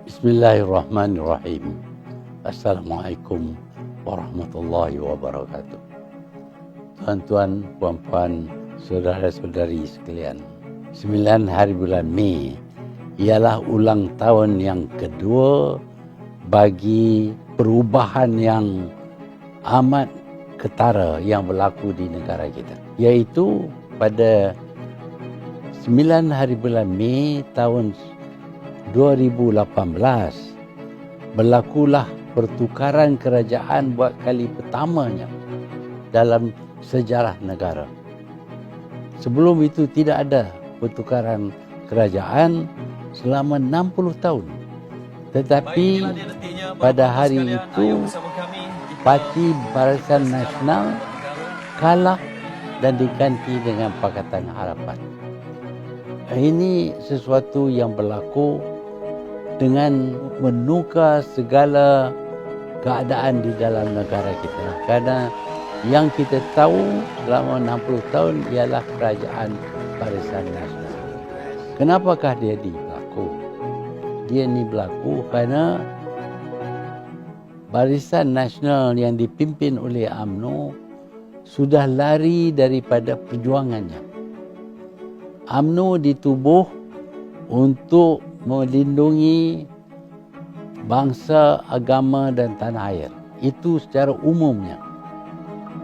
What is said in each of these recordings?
Bismillahirrahmanirrahim. Assalamualaikum warahmatullahi wabarakatuh. Tuan-tuan, puan-puan, saudara-saudari sekalian. 9 hari bulan Mei ialah ulang tahun yang kedua bagi perubahan yang amat ketara yang berlaku di negara kita. Iaitu pada 9 hari bulan Mei tahun 2018 berlakulah pertukaran kerajaan buat kali pertamanya dalam sejarah negara. Sebelum itu tidak ada pertukaran kerajaan selama 60 tahun. Tetapi pada hari itu Parti Barisan Nasional kalah dan diganti dengan Pakatan Harapan. Ini sesuatu yang berlaku dengan menukar segala keadaan di dalam negara kita. Kerana yang kita tahu selama 60 tahun ialah kerajaan Barisan Nasional. Kenapakah dia berlaku? Dia ni berlaku kerana Barisan Nasional yang dipimpin oleh UMNO sudah lari daripada perjuangannya. UMNO ditubuh untuk melindungi bangsa, agama dan tanah air. Itu secara umumnya.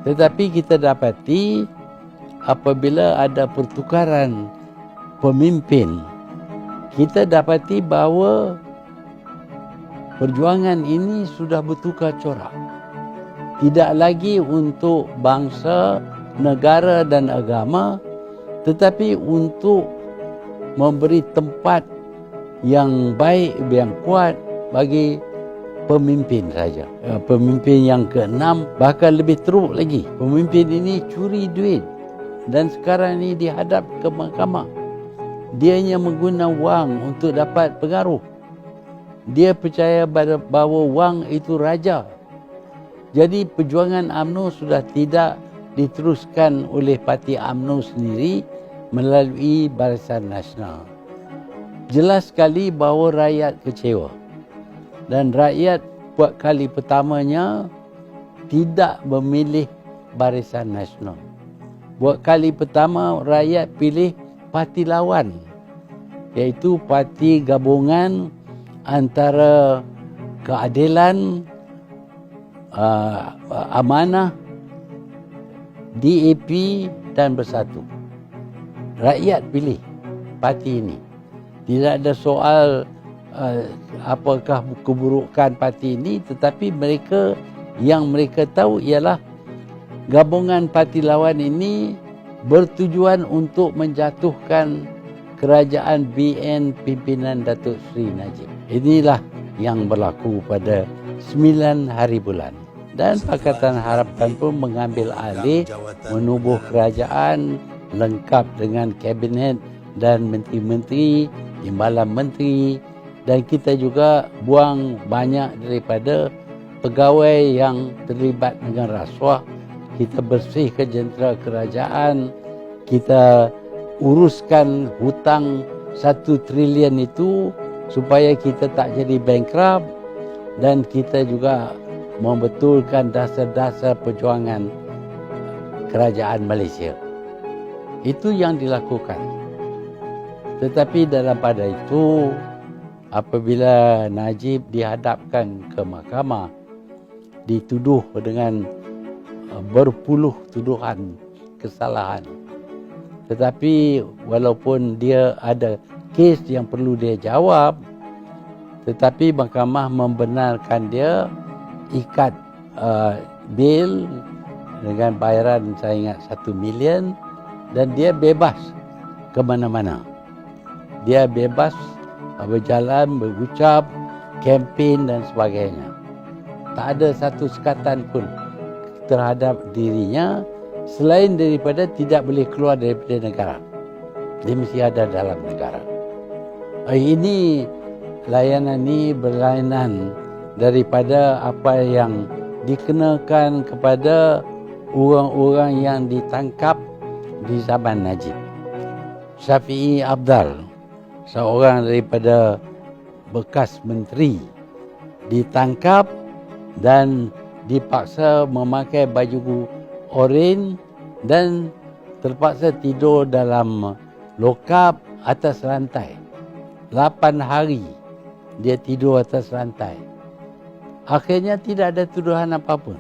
Tetapi kita dapati apabila ada pertukaran pemimpin, kita dapati bahawa perjuangan ini sudah bertukar corak. Tidak lagi untuk bangsa, negara dan agama, tetapi untuk memberi tempat yang baik, yang kuat bagi pemimpin saja. Pemimpin yang ke-6 bahkan lebih teruk lagi. Pemimpin ini curi duit dan sekarang ini dihadap ke mahkamah. Dia hanya menggunakan wang untuk dapat pengaruh. Dia percaya bahawa wang itu raja. Jadi perjuangan UMNO sudah tidak diteruskan oleh parti UMNO sendiri melalui Barisan Nasional. Jelas sekali bahawa rakyat kecewa. Dan rakyat buat kali pertamanya tidak memilih Barisan Nasional. Buat kali pertama rakyat pilih parti lawan, iaitu parti gabungan antara Keadilan, Amanah, DAP dan Bersatu. Rakyat pilih parti ini. Tidak ada soal apakah keburukan parti ini, tetapi yang mereka tahu ialah gabungan parti lawan ini bertujuan untuk menjatuhkan kerajaan BN pimpinan Datuk Seri Najib. Inilah yang berlaku pada 9 hari bulan. Dan Pakatan Harapan pun mengambil alih menubuh kerajaan lengkap dengan kabinet dan menteri-menteri, timbalan menteri, dan kita juga buang banyak daripada pegawai yang terlibat dengan rasuah. Kita bersihkan jentera kerajaan, kita uruskan hutang 1 trilion itu supaya kita tak jadi bankrupt, dan kita juga membetulkan dasar-dasar perjuangan kerajaan Malaysia. Itu yang dilakukan. Tetapi dalam pada itu, apabila Najib dihadapkan ke mahkamah, dituduh dengan berpuluh tuduhan kesalahan. Tetapi walaupun dia ada kes yang perlu dia jawab, tetapi mahkamah membenarkan dia ikat bil dengan bayaran saya ingat 1 million, dan dia bebas ke mana-mana. Dia bebas berjalan, berucap, kempen dan sebagainya. Tak ada satu sekatan pun terhadap dirinya selain daripada tidak boleh keluar daripada negara. Dia mesti ada dalam negara. Ini layanan ini berlainan daripada apa yang dikenakan kepada orang-orang yang ditangkap di zaman Najib. Syafi'i Abdal, seorang daripada bekas menteri ditangkap dan dipaksa memakai baju oranye dan terpaksa tidur dalam lokap atas lantai. 8 hari dia tidur atas lantai. Akhirnya tidak ada tuduhan apapun.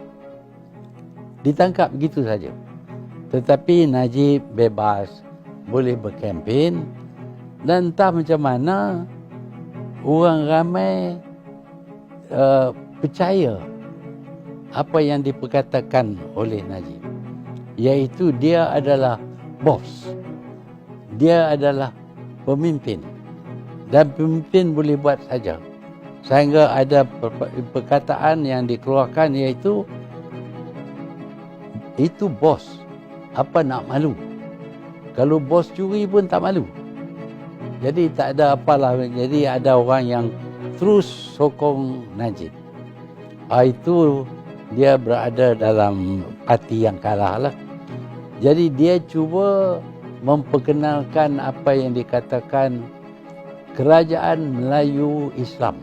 Ditangkap begitu saja. Tetapi Najib bebas, boleh berkempen, dan entah macam mana orang ramai percaya apa yang diperkatakan oleh Najib, iaitu dia adalah bos, dia adalah pemimpin, dan pemimpin boleh buat saja. Sehingga ada perkataan yang dikeluarkan, iaitu itu bos, apa nak malu? Kalau bos curi pun tak malu. Jadi tak ada apalah. Jadi ada orang yang terus sokong Najib. Itu dia berada dalam parti yang kalah lah. Jadi dia cuba memperkenalkan apa yang dikatakan Kerajaan Melayu Islam.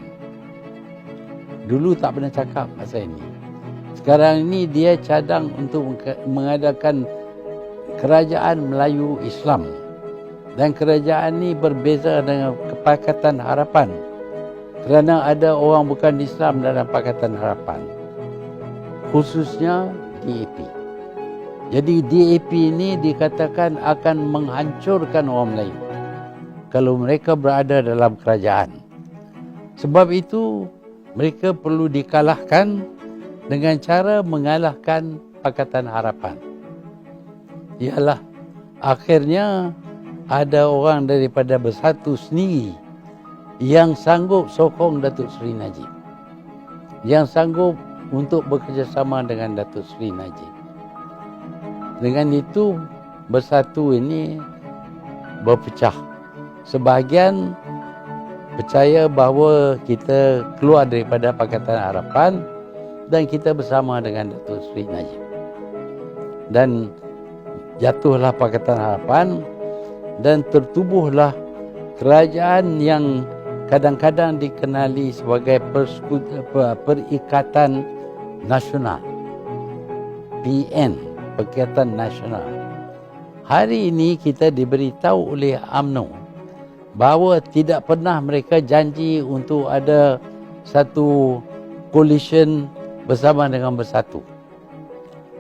Dulu tak pernah cakap masa ini. Sekarang ini dia cadang untuk mengadakan Kerajaan Melayu Islam. Dan kerajaan ini berbeza dengan Pakatan Harapan, kerana ada orang bukan Islam dalam Pakatan Harapan, khususnya DAP. Jadi DAP ini dikatakan akan menghancurkan orang Melayu kalau mereka berada dalam kerajaan. Sebab itu mereka perlu dikalahkan dengan cara mengalahkan Pakatan Harapan. Ialah akhirnya ada orang daripada Bersatu sendiri yang sanggup sokong Datuk Seri Najib, yang sanggup untuk bekerjasama dengan Datuk Seri Najib. Dengan itu Bersatu ini berpecah. Sebahagian percaya bahawa kita keluar daripada Pakatan Harapan dan kita bersama dengan Datuk Seri Najib. Dan jatuhlah Pakatan Harapan dan tertubuhlah kerajaan yang kadang-kadang dikenali sebagai Perikatan Nasional, PN, Perikatan Nasional. Hari ini kita diberitahu oleh UMNO bahawa tidak pernah mereka janji untuk ada satu coalition bersama dengan Bersatu.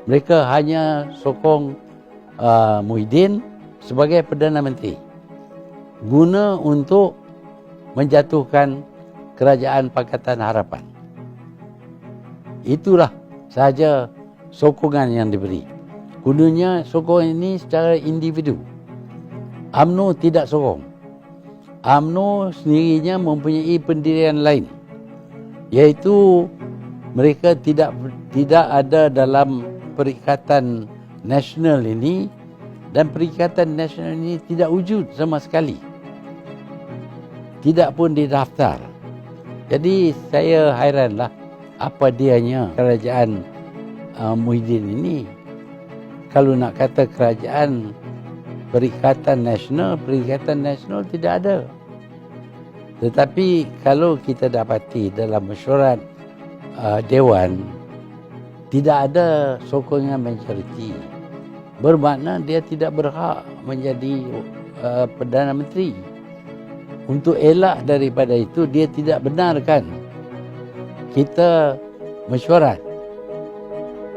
Mereka hanya sokong Muhyiddin sebagai Perdana Menteri, guna untuk menjatuhkan Kerajaan Pakatan Harapan. Itulah sahaja sokongan yang diberi. Gunanya sokongan ini secara individu. UMNO tidak sokong. UMNO sendirinya mempunyai pendirian lain, iaitu mereka tidak ada dalam Perikatan Nasional ini, dan Perikatan Nasional ini tidak wujud sama sekali, tidak pun didaftar. Jadi saya hairanlah apa dianya kerajaan Muhyiddin ini. Kalau nak kata kerajaan Perikatan Nasional tidak ada. Tetapi kalau kita dapati dalam mesyuarat Dewan, tidak ada sokongan majoriti, bermakna dia tidak berhak menjadi Perdana Menteri. Untuk elak daripada itu, dia tidak benarkan kita mesyuarat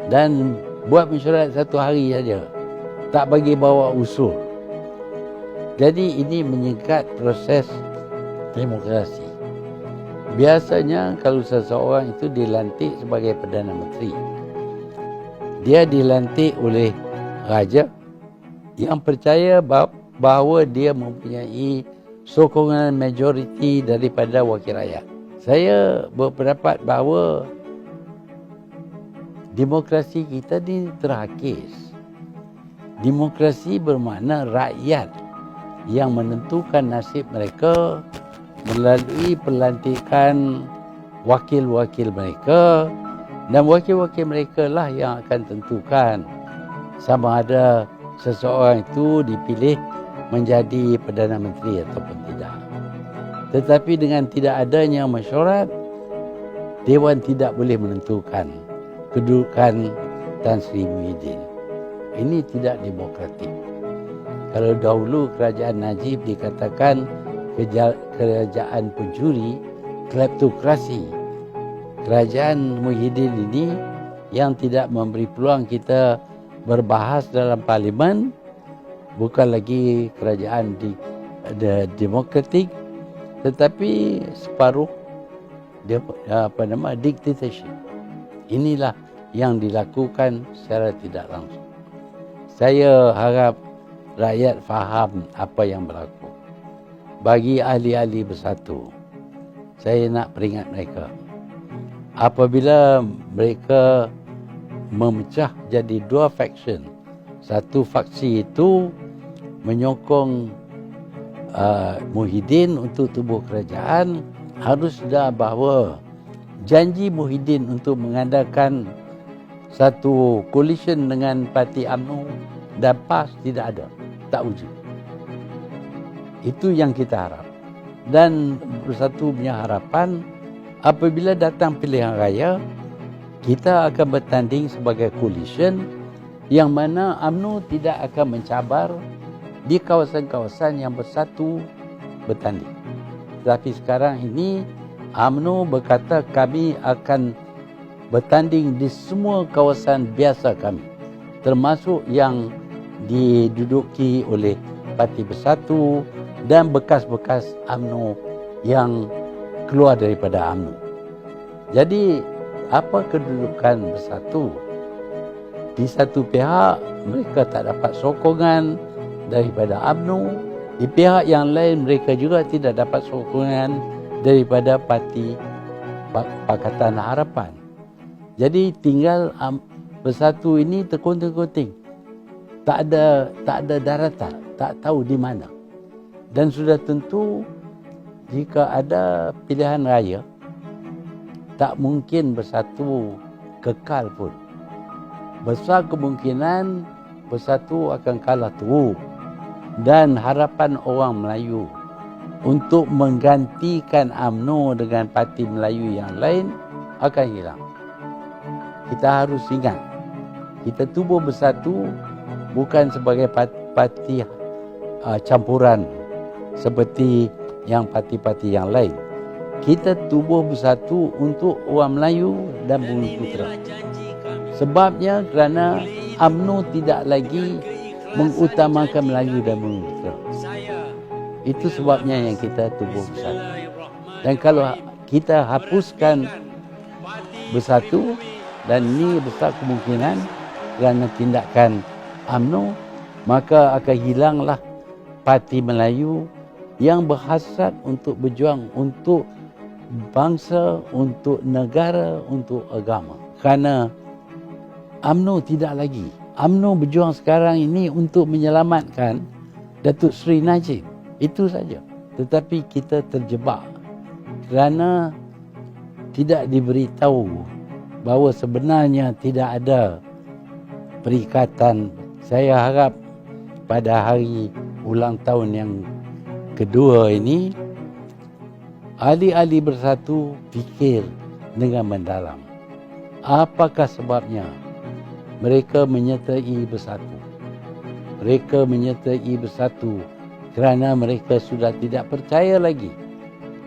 dan buat mesyuarat 1 hari saja, tak bagi bawa usul. Jadi ini menyekat proses demokrasi. Biasanya kalau seseorang itu dilantik sebagai Perdana Menteri, dia dilantik oleh raja yang percaya bahawa dia mempunyai sokongan majoriti daripada wakil rakyat. Saya berpendapat bahawa demokrasi kita ni terhakis. Demokrasi bermakna rakyat yang menentukan nasib mereka melalui pelantikan wakil-wakil mereka, dan wakil-wakil mereka lah yang akan tentukan sama ada seseorang itu dipilih menjadi Perdana Menteri ataupun tidak. Tetapi dengan tidak adanya mesyuarat, Dewan tidak boleh menentukan kedudukan Tan Sri Muhyiddin. Ini tidak demokratik. Kalau dahulu kerajaan Najib dikatakan kerajaan pencuri, kleptokrasi. Kerajaan Muhyiddin ini yang tidak memberi peluang kita berbahas dalam parlimen, bukan lagi kerajaan demokratik, tetapi separuh dictatorship. Inilah yang dilakukan secara tidak langsung. Saya harap rakyat faham apa yang berlaku. Bagi ahli-ahli bersatu, saya nak peringat mereka. Apabila mereka memecah jadi dua faction, satu faksi itu menyokong Muhyiddin untuk tubuh kerajaan, harus sudah bahawa janji Muhyiddin untuk mengadakan satu coalition dengan parti UMNO dan PAS tidak ada, tak wujud. Itu yang kita harap. Dan Bersatu punya harapan, apabila datang pilihan raya, kita akan bertanding sebagai coalition yang mana UMNO tidak akan mencabar di kawasan-kawasan yang Bersatu bertanding. Tapi sekarang ini UMNO berkata kami akan bertanding di semua kawasan biasa kami, termasuk yang diduduki oleh Parti Bersatu dan bekas-bekas UMNO yang keluar daripada UMNO. Jadi apa kedudukan Bersatu? Di satu pihak mereka tak dapat sokongan daripada UMNO, di pihak yang lain mereka juga tidak dapat sokongan daripada Parti Pakatan Harapan. Jadi tinggal Bersatu ini terkunting-kunting. Tak ada daratan, tak tahu di mana. Dan sudah tentu jika ada pilihan raya, tak mungkin Bersatu kekal pun. Besar kemungkinan Bersatu akan kalah teruk. Dan harapan orang Melayu untuk menggantikan UMNO dengan parti Melayu yang lain akan hilang. Kita harus ingat, kita tubuh Bersatu bukan sebagai parti campuran seperti yang parti-parti yang lain. Kita tubuh Bersatu untuk orang Melayu dan Bumi Putera. Sebabnya kerana UMNO tidak lagi mengutamakan Melayu dan Bumi Putera. Itu sebabnya yang kita tubuh Bersatu. Dan kalau kita hapuskan Bersatu, dan ini besar kemungkinan kerana tindakan UMNO, maka akan hilanglah Parti Melayu yang berhasrat untuk berjuang untuk bangsa, untuk negara, untuk agama. Kerana UMNO tidak lagi. UMNO berjuang sekarang ini untuk menyelamatkan Datuk Seri Najib. Itu saja. Tetapi kita terjebak kerana tidak diberitahu bahawa sebenarnya tidak ada perikatan. Saya harap pada hari ulang tahun yang kedua ini, ahli-ahli Bersatu fikir dengan mendalam. Apakah sebabnya mereka menyertai Bersatu? Mereka menyertai Bersatu kerana mereka sudah tidak percaya lagi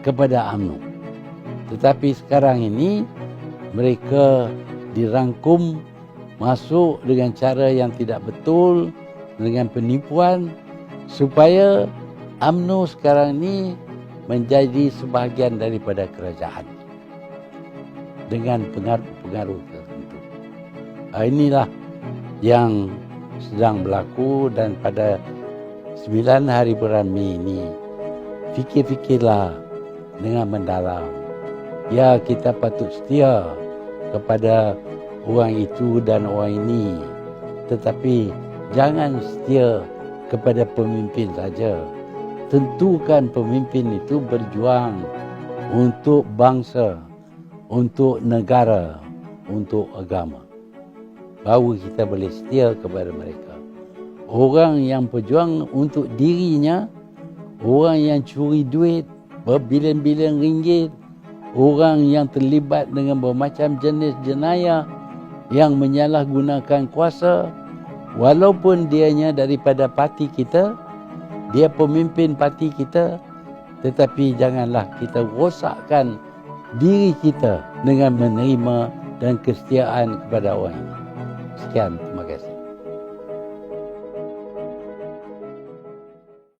kepada UMNO. Tetapi sekarang ini mereka dirangkum masuk dengan cara yang tidak betul, dengan penipuan, supaya UMNO sekarang ini menjadi sebahagian daripada kerajaan dengan pengaruh-pengaruh tertentu. Inilah yang sedang berlaku, dan pada 9 hari bulan Mei ini, fikir-fikirlah dengan mendalam. Ya, kita patut setia kepada orang itu dan orang ini, tetapi jangan setia kepada pemimpin saja. Tentukan pemimpin itu berjuang untuk bangsa, untuk negara, untuk agama. Baru kita boleh setia kepada mereka. Orang yang berjuang untuk dirinya, orang yang curi duit, berbilion-bilion ringgit, orang yang terlibat dengan bermacam jenis jenayah yang menyalahgunakan kuasa, walaupun dianya daripada parti kita, dia pemimpin parti kita, tetapi janganlah kita rosakkan diri kita dengan menerima dan kesetiaan kepada orang ini. Sekian.